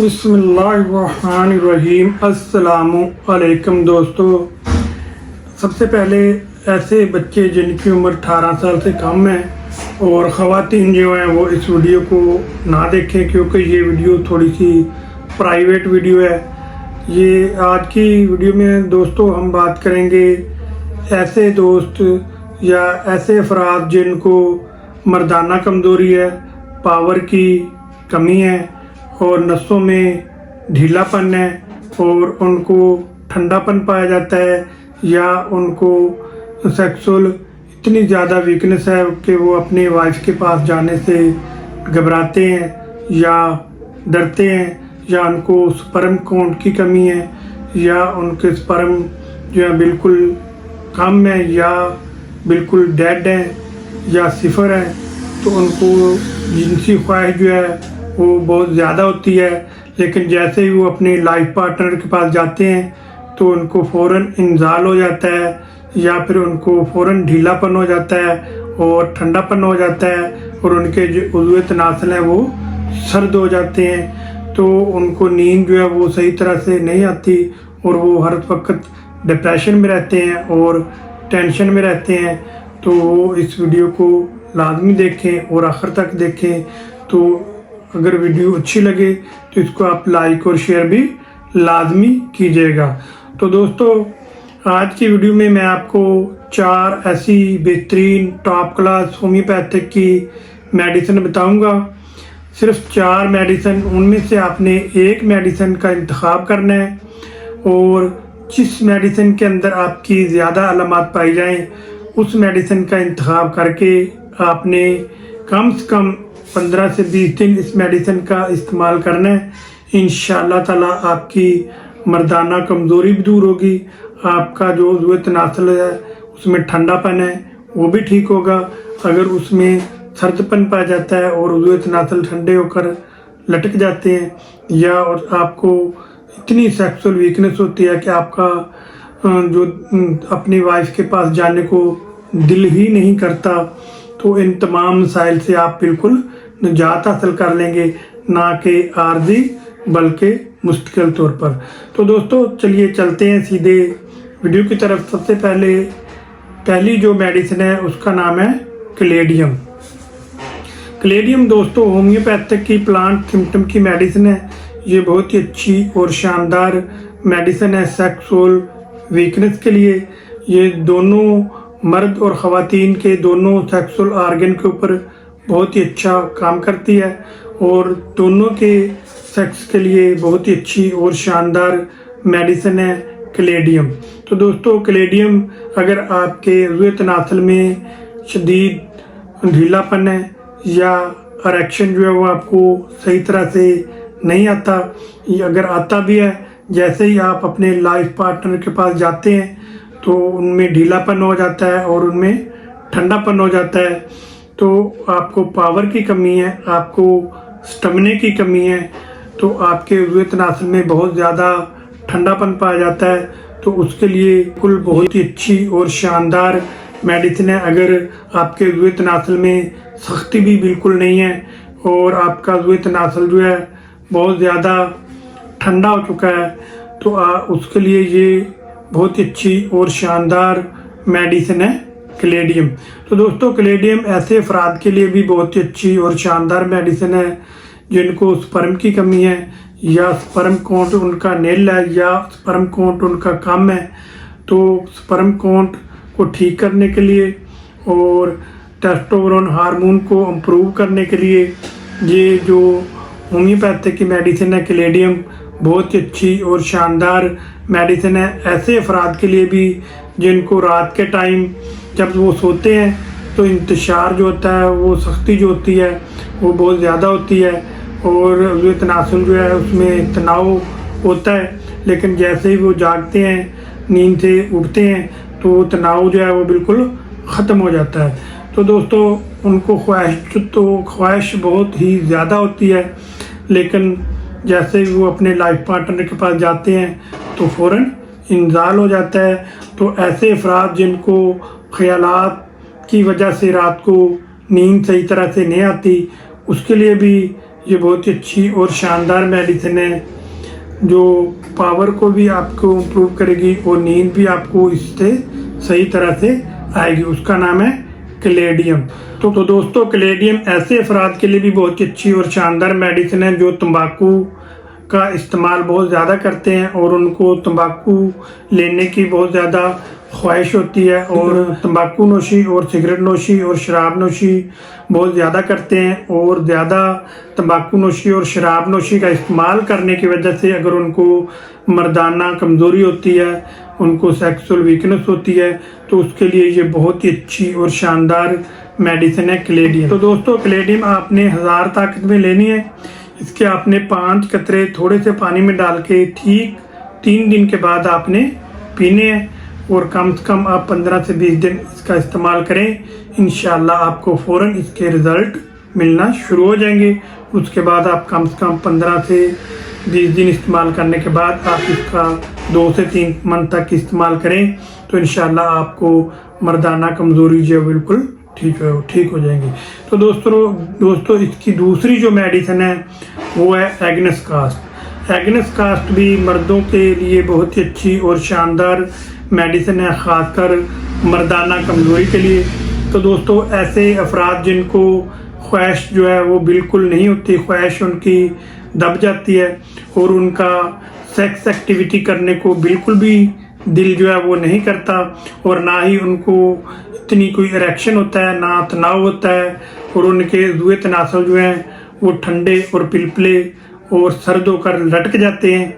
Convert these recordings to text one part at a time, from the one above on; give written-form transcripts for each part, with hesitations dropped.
बिस्मिल्लाहिर्रहमानिर्रहीम। अस्सलामुअलैकुम दोस्तों, सबसे पहले ऐसे बच्चे जिनकी उम्र 18 साल से कम है और ख़वातीन जो हैं वो इस वीडियो को ना देखें, क्योंकि ये वीडियो थोड़ी सी प्राइवेट वीडियो है। ये आज की वीडियो में दोस्तों हम बात करेंगे ऐसे दोस्त या ऐसे अफराद जिनको मर्दाना कमज़ोरी है, पावर की कमी है और नसों में ढीलापन है और उनको ठंडापन पाया जाता है या उनको सेक्सुअल इतनी ज़्यादा वीकनेस है कि वो अपने वाइफ के पास जाने से घबराते हैं या डरते हैं, या उनको स्पर्म काउंट की कमी है या उनके स्पर्म जो है बिल्कुल कम है या बिल्कुल डेड है या सिफर है, तो उनको जिनसी ख्वाहिश जो है वो बहुत ज़्यादा होती है। लेकिन जैसे ही वो अपने लाइफ पार्टनर के पास जाते हैं तो उनको फ़ौरन इंजाल हो जाता है या फिर उनको फ़ौरन ढीलापन हो जाता है और ठंडापन हो जाता है और उनके जो उज़्व तनासल हैं वो सर्द हो जाते हैं, तो उनको नींद जो है वो सही तरह से नहीं आती और वो हर वक्त डिप्रेशन में रहते हैं और टेंशन में रहते हैं। तो वो इस वीडियो को लाजमी देखें और आखिर तक देखें। तो अगर वीडियो अच्छी लगे तो इसको आप लाइक और शेयर भी लाजमी कीजिएगा। तो दोस्तों, आज की वीडियो में मैं आपको 4 ऐसी बेहतरीन टॉप क्लास होम्योपैथिक की मेडिसिन बताऊंगा। सिर्फ 4 मेडिसिन, उनमें से आपने एक मेडिसिन का इंतखाब करना है और जिस मेडिसिन के अंदर आपकी ज़्यादा अलामत पाई जाएं उस मेडिसिन का इंतखाब करके आपने कम से कम 15 से 20 दिन इस मेडिसिन का इस्तेमाल करना है। इंशाअल्लाह ताला आपकी मर्दाना कमज़ोरी भी दूर होगी, आपका जो उज़्व तनासल है उसमें ठंडापन है वो भी ठीक होगा। अगर उसमें सर्दपन पाया जाता है और उज़्व तनासल ठंडे होकर लटक जाते हैं या और आपको इतनी सेक्सुअल वीकनेस होती है कि आपका जो अपनी वाइफ के पास जाने को दिल ही नहीं करता, तो इन तमाम मसाइल से आप बिल्कुल निजात हासिल कर लेंगे, ना कि आर्जी बल्कि मुस्तकिल तौर पर। तो दोस्तों चलिए चलते हैं सीधे वीडियो की तरफ। सबसे पहली जो मेडिसिन है उसका नाम है कैलेडियम। कैलेडियम दोस्तों होम्योपैथिक की प्लांट सिम्टम की मेडिसिन है। ये बहुत ही अच्छी और शानदार मेडिसिन है सेक्सुअल वीकनेस के लिए। ये दोनों मर्द और ख़वातीन के दोनों सेक्सुअल आर्गन के ऊपर बहुत ही अच्छा काम करती है और दोनों के सेक्स के लिए बहुत ही अच्छी और शानदार मेडिसिन है कैलेडियम। तो दोस्तों कैलेडियम अगर आपके उज़्व तनासल में शदीद ढीलापन है या इरेक्शन जो है वो आपको सही तरह से नहीं आता, या अगर आता भी है जैसे ही आप अपने लाइफ पार्टनर के पास जाते हैं तो उनमें ढीलापन हो जाता है और उनमें ठंडापन हो जाता है, तो आपको पावर की कमी है, आपको स्टमने की कमी है, तो आपके उज़्व तनासल में बहुत ज़्यादा ठंडापन पाया जाता है, तो उसके लिए कुल बहुत ही अच्छी और शानदार मेडिसिन है। अगर आपके उज़्व तनासल में सख्ती भी बिल्कुल नहीं है और आपका उज़्व तनासल जो है बहुत ज़्यादा ठंडा हो चुका है, तो उसके लिए ये बहुत ही अच्छी और शानदार मेडिसिन है कैलेडियम। तो दोस्तों कैलेडियम ऐसे अफराद के लिए भी बहुत ही अच्छी और शानदार मेडिसिन है जिनको स्पर्म की कमी है या स्पर्म काउंट उनका नील है या स्पर्म काउंट उनका कम है। तो स्पर्म काउंट को ठीक करने के लिए और टेस्टोस्टेरोन हार्मोन को इम्प्रूव करने के लिए ये जो होम्योपैथिक की मेडिसिन है कैलेडियम बहुत ही अच्छी और शानदार मेडिसिन है। ऐसे अफराद के लिए भी जिनको रात के टाइम जब वो सोते हैं तो इंतशार जो होता है वो सख्ती जो होती है वो बहुत ज़्यादा होती है और उज़्व तनासल जो है उसमें तनाव होता है, लेकिन जैसे ही वो जागते हैं नींद से उठते हैं तो तनाव जो है वो बिल्कुल ख़त्म हो जाता है। तो दोस्तों उनको ख्वाहिश बहुत ही ज़्यादा होती है, लेकिन जैसे ही वो अपने लाइफ पार्टनर के पास जाते हैं तो फ़ौरन इंजाल हो जाता है। तो ऐसे अफराद जिनको ख्यालात की वजह से रात को नींद सही तरह से नहीं आती, उसके लिए भी ये बहुत ही अच्छी और शानदार मेडिसिन है जो पावर को भी आपको इम्प्रूव करेगी और नींद भी आपको इससे सही तरह से आएगी। उसका नाम है कैलेडियम। तो दोस्तों कैलेडियम ऐसे अफराद के लिए भी बहुत ही अच्छी और शानदार मेडिसिन है जो तंबाकू का इस्तेमाल बहुत ज़्यादा करते हैं और उनको तंबाकू लेने की बहुत ज़्यादा ख्वाहिश होती है और तंबाकू नोशी और सिगरेट नोशी और शराब नोशी बहुत ज़्यादा करते हैं। और ज़्यादा तंबाकू नोशी और शराब नोशी का इस्तेमाल करने की वजह से अगर उनको मर्दाना कमज़ोरी होती है, उनको सेक्सुअल वीकनेस होती है, तो उसके लिए ये बहुत ही अच्छी और शानदार मेडिसिन है कैलेडियम। तो दोस्तों कैलेडियम आपने 1000 ताकत में लेनी है। इसके आपने 5 कतरे थोड़े से पानी में डाल के ठीक 3 दिन के बाद आपने पीने हैं और कम से कम आप 15 से 20 दिन इसका इस्तेमाल करें। इंशाल्लाह आपको फ़ौरन इसके रिज़ल्ट मिलना शुरू हो जाएंगे। उसके बाद आप कम से कम 15 से 20 दिन इस्तेमाल करने के बाद आप इसका 2 से 3 मंथ तक इस्तेमाल करें तो इंशाल्लाह आपको मर्दाना कमज़ोरी जो बिल्कुल ठीक हो जाएंगी। तो दोस्तों इसकी दूसरी जो मेडिसिन है वो है एग्नेस कास्ट। एग्नेस कास्ट भी मर्दों के लिए बहुत ही अच्छी और शानदार मेडिसिन है, ख़ासकर मर्दाना कमज़ोरी के लिए। तो दोस्तों ऐसे अफराद जिनको ख्वाहिश जो है वो बिल्कुल नहीं होती, ख्वाहिश उनकी दब जाती है और उनका सेक्स एक्टिविटी करने को बिल्कुल भी दिल जो है वो नहीं करता और ना ही उनको इतनी कोई इरेक्शन होता है, ना तनाव होता है और उनके जुए तनासल जो हैं वो ठंडे और पिलपले और सर्द होकर लटक जाते हैं,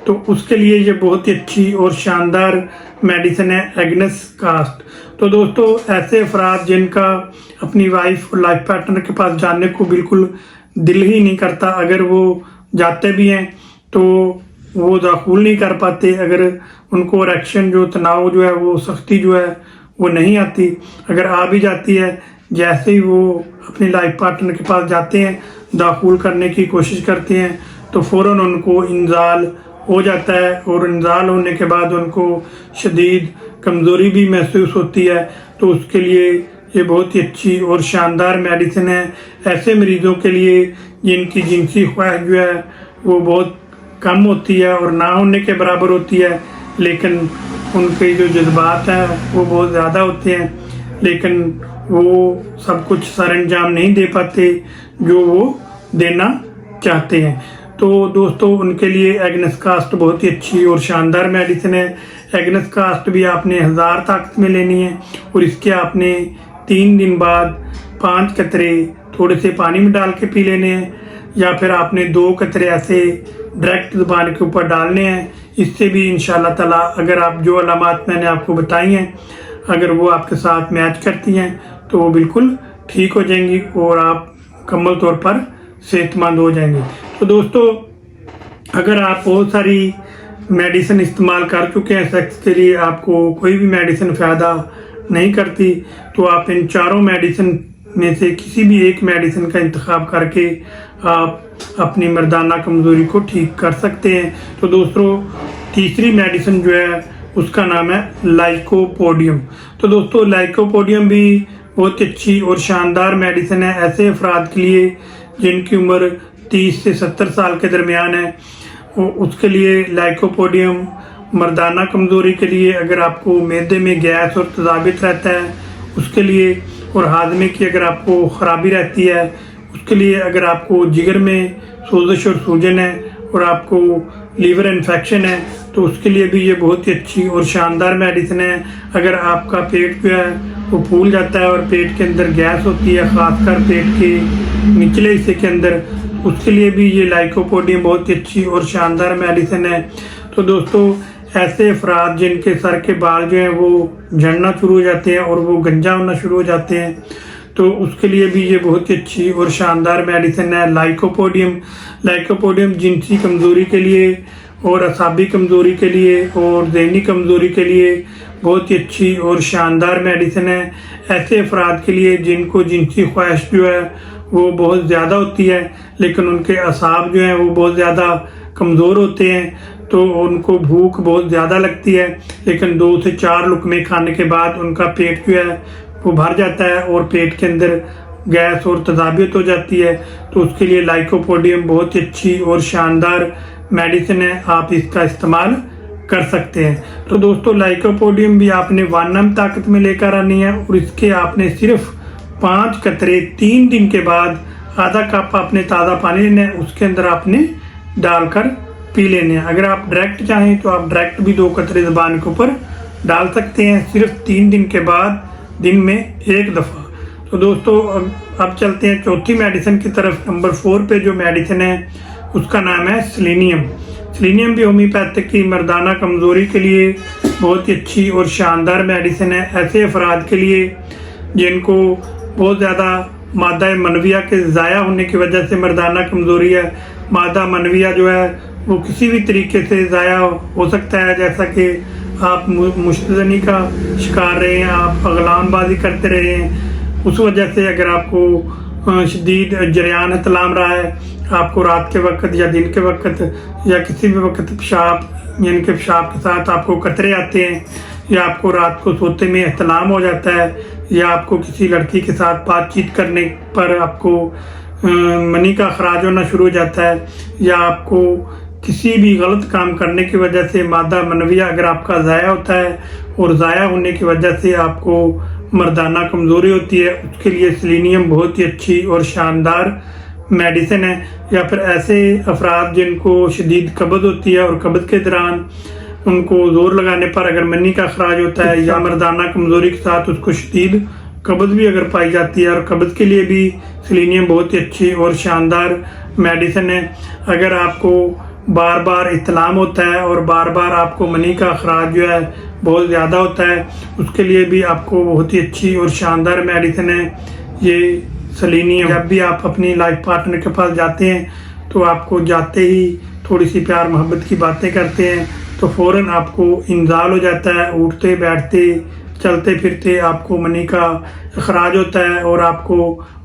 तो उसके लिए ये बहुत ही अच्छी और शानदार मेडिसिन है एग्नेस कास्ट। तो दोस्तों ऐसे अफराद जिनका अपनी वाइफ और लाइफ पार्टनर के पास जाने को बिल्कुल दिल ही नहीं करता, अगर वो जाते भी हैं तो वो दाखिल नहीं कर पाते, अगर उनको इरेक्शन जो तनाव जो है वो सख्ती जो है वो नहीं आती, अगर आ भी जाती है जैसे ही वो अपनी लाइफ पार्टनर के पास जाते हैं दाखिल करने की कोशिश करते हैं तो फ़ौरन उनको इंजाल हो जाता है और इंजाल होने के बाद उनको शदीद कमज़ोरी भी महसूस होती है। तो उसके लिए ये बहुत ही अच्छी और शानदार मेडिसिन है ऐसे मरीज़ों के लिए जिनकी जिनसी ख्वाहिश जो है वो बहुत कम होती है और ना होने के बराबर होती है, लेकिन उनके जो जज्बात हैं वो बहुत ज़्यादा होते हैं, लेकिन वो सब कुछ सर अंजाम नहीं दे पाते जो वो देना चाहते हैं। तो दोस्तों उनके लिए एग्नेस कास्ट बहुत ही अच्छी और शानदार मेडिसिन है। एग्नेस कास्ट भी आपने 1000 ताकत में लेनी है और इसके आपने 3 दिन बाद 5 कतरे थोड़े से पानी में डाल के पी लेने हैं या फिर आपने 2 कतरे ऐसे डायरेक्ट ज़ुबान के ऊपर डालने हैं। इससे भी इंशाल्लाह ताला अगर आप जो अलामात मैंने आपको बताई हैं अगर वो आपके साथ मैच करती हैं तो वो बिल्कुल ठीक हो जाएंगी और आप मुकम्मल तौर पर सेहतमंद हो जाएंगे। तो दोस्तों अगर आप बहुत सारी मेडिसिन इस्तेमाल कर चुके हैं सेक्स के लिए, आपको कोई भी मेडिसिन फ़ायदा नहीं करती, तो आप इन चारों मेडिसिन में से किसी भी एक मेडिसिन का इंतखाब करके आप अपनी मर्दाना कमज़ोरी को ठीक कर सकते हैं। तो दोस्तों तीसरी मेडिसिन जो है उसका नाम है लाइकोपोडियम। तो दोस्तों लाइकोपोडियम भी बहुत अच्छी और शानदार मेडिसिन है ऐसे अफराद के लिए जिनकी उम्र 30 से 70 साल के दरमियान है। उसके लिए लाइकोपोडियम मर्दाना कमज़ोरी के लिए, अगर आपको मैदे में गैस और तेज़ाबियत रहता है उसके लिए, और हाजमे की अगर आपको ख़राबी रहती है उसके लिए, अगर आपको जिगर में सोजिश और सूजन है और आपको लीवर इन्फेक्शन है तो उसके लिए भी ये बहुत ही अच्छी और शानदार मेडिसिन है। अगर आपका पेट जो है वो फूल जाता है और पेट के अंदर गैस होती है ख़ासकर पेट के निचले हिस्से के अंदर, उसके लिए भी ये लाइकोपोडियम बहुत ही अच्छी और शानदार मेडिसिन है। तो दोस्तों ऐसे अफराद जिनके सर के बाल जो हैं वो झड़ना शुरू हो जाते हैं और वो गंजा होना शुरू हो जाते हैं तो उसके लिए भी ये बहुत ही अच्छी और शानदार मेडिसिन है लाइकोपोडियम। लाइकोपोडियम जिनसी कमज़ोरी के लिए और असाबी कमज़ोरी के लिए और ज़हनी कमज़ोरी के लिए बहुत ही अच्छी और शानदार मेडिसिन है ऐसे अफराद के लिए जिनको जिनसी ख्वाहिश जो है वो बहुत ज़्यादा होती है लेकिन उनके असाब जो हैं वो बहुत ज़्यादा कमज़ोर होते हैं, तो उनको भूख बहुत ज़्यादा लगती है लेकिन 2 से 4 लुकमे खाने के बाद उनका पेट जो है वो भर जाता है और पेट के अंदर गैस और तजाबियत हो जाती है, तो उसके लिए लाइकोपोडियम बहुत ही अच्छी और शानदार मेडिसिन है, आप इसका इस्तेमाल कर सकते हैं। तो दोस्तों लाइकोपोडियम भी आपने 1 mg ताकत में लेकर आनी है और इसके आपने सिर्फ 5 कतरे 3 दिन के बाद आधा कप आपने ताज़ा पानी लेना है, उसके अंदर आपने डालकर पी लेने हैं। अगर आप डायरेक्ट चाहें तो आप डायरेक्ट भी 2 कतरे ज़बान के ऊपर डाल सकते हैं, सिर्फ 3 दिन के बाद दिन में 1 दफ़ा। तो दोस्तों अब चलते हैं चौथी मेडिसिन की तरफ। नंबर 4 पे जो मेडिसिन है उसका नाम है सेलेनियम। सेलेनियम भी होम्योपैथिक की मर्दाना कमज़ोरी के लिए बहुत ही अच्छी और शानदार मेडिसिन है, ऐसे अफराद के लिए जिनको बहुत ज़्यादा मादा मनविया के ज़ाया होने की वजह से मर्दाना कमज़ोरी है। मादा मनविया जो है वो किसी भी तरीके से ज़ाया हो सकता है, जैसा कि आप मुश्तजनी का शिकार रहे हैं, आप अगलानबाजी करते रहे हैं, उस वजह से अगर आपको शदीद जरियान तलाम रहा है, आपको रात के वक्त या दिन के वक्त या किसी भी वक्त पेशाब यानी कि पेशाब के साथ आपको कतरे आते हैं, या आपको रात को सोते में एहतलाम हो जाता है, या आपको किसी लड़की के साथ बातचीत करने पर आपको मनी का अखराज होना शुरू हो जाता है, या आपको किसी भी गलत काम करने की वजह से मादा मनविया अगर आपका ज़ाया होता है और ज़ाया होने की वजह से आपको मर्दाना कमज़ोरी होती है, उसके लिए सेलेनियम बहुत ही अच्छी और शानदार मेडिसिन है। या फिर ऐसे अफराद जिनको शदीद कब्ज़ होती है और कब्ज़ के दौरान उनको ज़ोर लगाने पर अगर मनी का अखराज होता है, या मर्दाना कमज़ोरी के साथ उसको शदीद कब्ज़ भी अगर पाई जाती है, और कब्ज़ के लिए भी सेलेनियम बहुत ही अच्छी और शानदार मेडिसिन है। अगर आपको बार बार इत्तलाम होता है और बार बार आपको मनी का अखराज जो है बहुत ज़्यादा होता है, उसके लिए भी आपको बहुत ही अच्छी और शानदार मेडिसिन है ये सेलेनियम। जब भी आप अपनी लाइफ पार्टनर के पास जाते हैं तो आपको जाते ही थोड़ी सी प्यार मोहब्बत की बातें करते हैं तो फ़ौरन आपको इंजाल हो जाता है, उठते बैठते चलते फिरते आपको मनी का अखराज होता है और आपको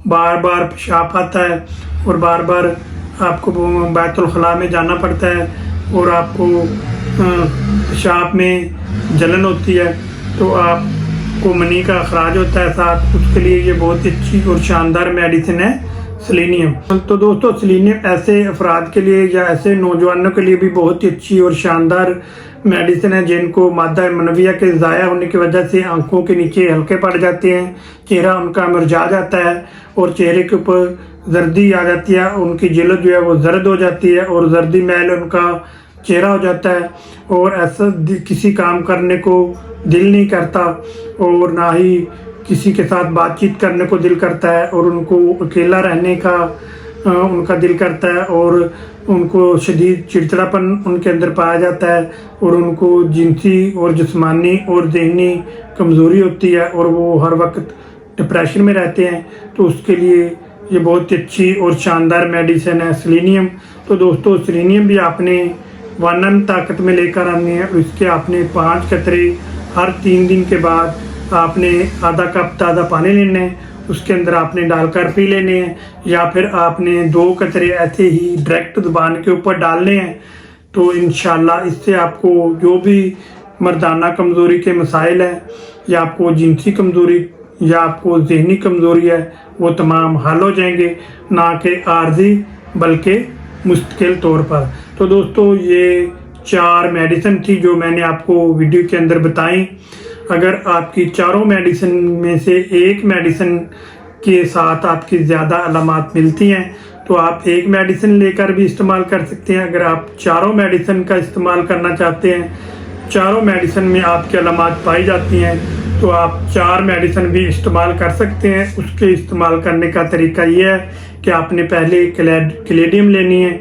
बार बार पेशाब आता है और बार बार आपको बैतुल खला में जाना पड़ता है और आपको पेशाब में जलन होती है, तो आपको मनी का अखराज होता है साथ, उसके लिए ये बहुत ही अच्छी और शानदार मेडिसिन है सेलेनियम। तो दोस्तों सेलेनियम ऐसे अफराद के लिए या ऐसे नौजवानों के लिए भी बहुत ही अच्छी और शानदार मेडिसिन है जिनको मादा मनविया के ज़ाया होने की वजह से आंखों के नीचे हल्के पड़ जाते हैं, चेहरा उनका मुरझा जाता है और चेहरे के ऊपर जर्दी आ जाती है, उनकी जिल्द जो है वो जर्द हो जाती है और जर्दी मैल उनका चेहरा हो जाता है और ऐसा किसी काम करने को दिल नहीं करता और ना ही किसी के साथ बातचीत करने को दिल करता है और उनको अकेला रहने का उनका दिल करता है और उनको शदीद चिड़चिड़ापन उनके अंदर पाया जाता है और उनको जिनसी और जिस्मानी और ज़हनी कमज़ोरी होती है और वो हर वक्त डिप्रेशन में रहते हैं। तो उसके लिए ये बहुत ही अच्छी और शानदार मेडिसिन है सेलेनियम। तो दोस्तों सेलेनियम भी आपने 1 mg ताकत में लेकर आनी है, इसके आपने 5 कतरे हर 3 दिन के बाद आपने आधा कप ताज़ा पानी लेना है, उसके अंदर आपने डालकर पी लेने हैं, या फिर आपने 2 कतरे ऐसे ही डायरेक्ट ज़ुबान के ऊपर डालने हैं। तो इंशाल्लाह इससे आपको जो भी मर्दाना कमज़ोरी के मसाइल हैं या आपको जिनसी कमज़ोरी या आपको ज़हनी कमज़ोरी है वो तमाम हल हो जाएंगे, ना कि आर्जी बल्कि मुस्तकिल तौर पर। तो दोस्तों ये 4 मेडिसिन थी जो मैंने आपको वीडियो के अंदर बताई। अगर आपकी चारों मेडिसिन में से एक मेडिसिन के साथ आपकी ज़्यादा अलामात मिलती हैं तो आप एक मेडिसिन लेकर भी इस्तेमाल कर सकते हैं। अगर आप चारों मेडिसिन का इस्तेमाल करना चाहते हैं, चारों मेडिसिन में आपकी अलामात पाई जाती हैं, तो आप 4 मेडिसिन भी इस्तेमाल कर सकते हैं। उसके इस्तेमाल करने का तरीका ये है कि आपने पहले कैलेडियम लेनी है,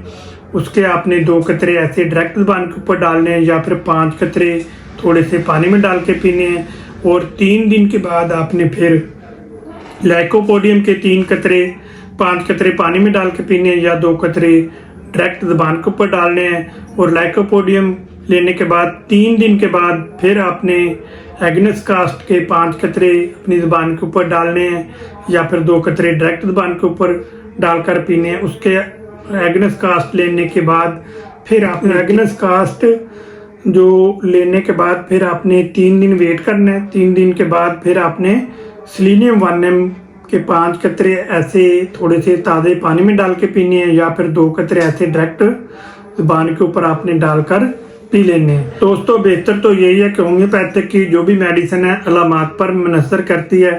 उसके आपने 2 कतरे ऐसे डायरेक्ट ज़ुबान के ऊपर डालने हैं या फिर 5 कतरे थोड़े से पानी में डाल के पीने हैं और 3 दिन के बाद आपने फिर लाइकोपोडियम के 3 कतरे 5 कतरे पानी में डाल के पीने हैं या 2 कतरे डायरेक्ट ज़ुबान के ऊपर डालने हैं। और लाइकोपोडियम लेने के बाद 3 दिन के बाद फिर आपने एग्नेस कास्ट के 5 कतरे अपनी ज़ुबान के ऊपर डालने हैं या फिर 2 कतरे डायरेक्ट ज़ुबान के ऊपर डालकर पीने हैं। उसके एग्नेस कास्ट लेने के बाद फिर आपने एग्नेस कास्ट जो लेने के बाद फिर आपने 3 दिन वेट करना है। 3 दिन के बाद फिर आपने सेलेनियम 1 mg कि 5 कतरे ऐसे थोड़े से ताज़े पानी में डाल के पीने हैं या फिर 2 कतरे ऐसे डायरेक्ट ज़ुबान के ऊपर आपने डालकर पी लेने हैं। दोस्तों बेहतर तो यही है कि होम्योपैथिक की जो भी मेडिसिन है अलामात पर मुनसर करती है,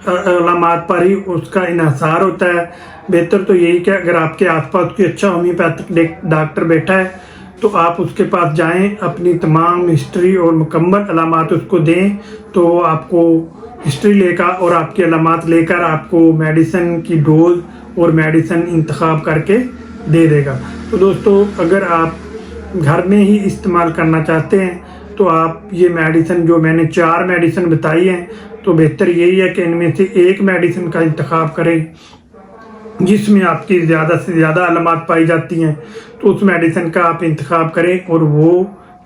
अलामात पर ही उसका इन्हसार होता है। बेहतर तो यही कि अगर आपके आसपास कोई अच्छा होम्योपैथिक डॉक्टर बैठा है तो आप उसके पास जाएं, अपनी तमाम हिस्ट्री और मुकम्मल अलामात उसको दें तो वो आपको हिस्ट्री लेकर और आपकी अलामात लेकर आपको मेडिसिन की डोज और मेडिसिन इंतखाब करके दे देगा। तो दोस्तों अगर आप घर में ही इस्तेमाल करना चाहते हैं तो आप ये मेडिसिन जो मैंने 4 मेडिसिन बताई हैं तो बेहतर यही है कि इनमें से एक मेडिसिन का इंतखाब करें जिसमें आपकी ज़्यादा से ज़्यादा अलामात पाई जाती हैं, तो उस मेडिसिन का आप इंतखाब करें और वो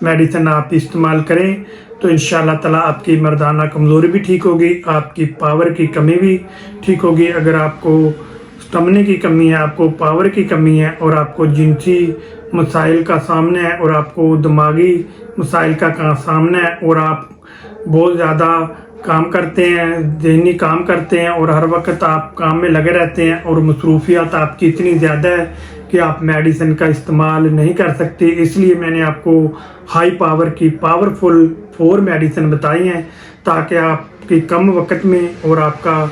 मेडिसिन आप इस्तेमाल करें तो इंशाअल्लाह ताला आपकी मर्दाना कमज़ोरी भी ठीक होगी, आपकी पावर की कमी भी ठीक होगी। अगर आपको स्टमने की कमी है, आपको पावर की कमी है और आपको जिनसी मसाइल का सामना है और आपको दिमागी मसाइल का सामना है और आप बहुत ज़्यादा काम करते हैं, ज़हनी काम करते हैं और हर वक्त आप काम में लगे रहते हैं और मसरूफियात आपकी इतनी ज़्यादा है कि आप मेडिसिन का इस्तेमाल नहीं कर सकते, इसलिए मैंने आपको हाई पावर की पावरफुल 4 मेडिसिन बताई हैं ताकि आपकी कम वक्त में और आपका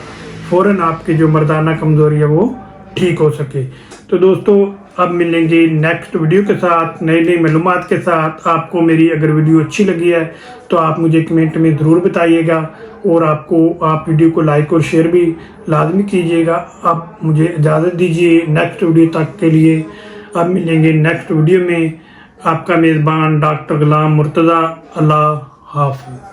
फ़ौरन आपकी जो मर्दाना कमज़ोरी है वो ठीक हो सके। तो दोस्तों अब मिलेंगे नेक्स्ट वीडियो के साथ नई नई मालूमात के साथ। आपको मेरी अगर वीडियो अच्छी लगी है तो आप मुझे कमेंट में ज़रूर बताइएगा और आप वीडियो को लाइक और शेयर भी लाजमी कीजिएगा। आप मुझे इजाज़त दीजिए नेक्स्ट वीडियो तक के लिए। अब मिलेंगे नेक्स्ट वीडियो में। आपका मेज़बान डॉक्टर गुलाम मुर्तज़ा। अल्लाह हाफ़िज़।